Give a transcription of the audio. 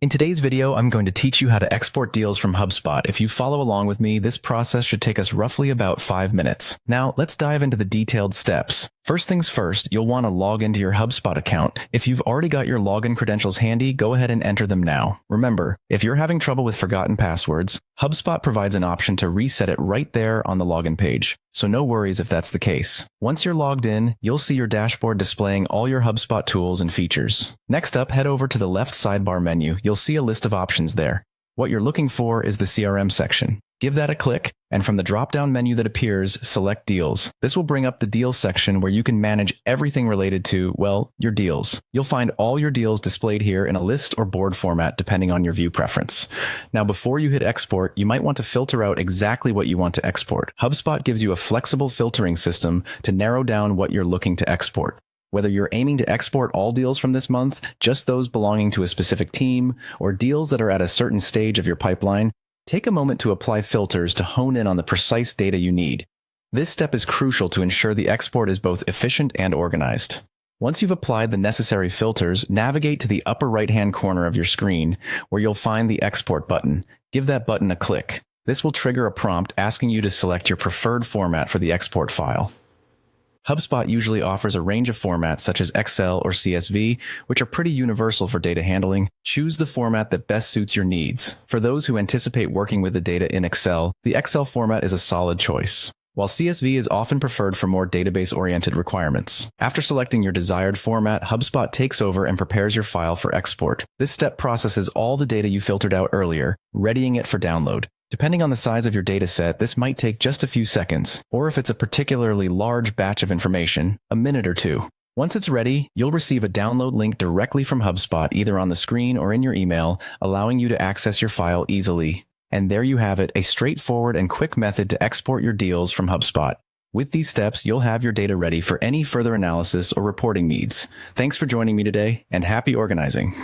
In today's video, I'm going to teach you how to export deals from Hubspot. If you follow along with me, this process should take us roughly about 5 minutes. Now, let's dive into the detailed steps. First things first, you'll want to log into your Hubspot account. If you've already got your login credentials handy, go ahead and enter them now. Remember, if you're having trouble with forgotten passwords, Hubspot provides an option to reset it right there on the login page. So no worries if that's the case. Once you're logged in, you'll see your dashboard displaying all your Hubspot tools and features. Next up, head over to the left sidebar menu. You'll see a list of options there. What you're looking for is the CRM section. Give that a click, and from the drop-down menu that appears, select Deals. This will bring up the Deals section where you can manage everything related to, well, your deals. You'll find all your deals displayed here in a list or board format depending on your view preference. Now, before you hit export, you might want to filter out exactly what you want to export. HubSpot gives you a flexible filtering system to narrow down what you're looking to export. Whether you're aiming to export all deals from this month, just those belonging to a specific team, or deals that are at a certain stage of your pipeline, take a moment to apply filters to hone in on the precise data you need. This step is crucial to ensure the export is both efficient and organized. Once you've applied the necessary filters, navigate to the upper right-hand corner of your screen, where you'll find the Export button. Give that button a click. This will trigger a prompt asking you to select your preferred format for the export file. HubSpot usually offers a range of formats such as Excel or CSV, which are pretty universal for data handling. Choose the format that best suits your needs. For those who anticipate working with the data in Excel, the Excel format is a solid choice, while CSV is often preferred for more database-oriented requirements. After selecting your desired format, HubSpot takes over and prepares your file for export. This step processes all the data you filtered out earlier, readying it for download. Depending on the size of your data set, this might take just a few seconds, or if it's a particularly large batch of information, a minute or two. Once it's ready, you'll receive a download link directly from HubSpot, either on the screen or in your email, allowing you to access your file easily. And there you have it, a straightforward and quick method to export your deals from HubSpot. With these steps, you'll have your data ready for any further analysis or reporting needs. Thanks for joining me today, and happy organizing.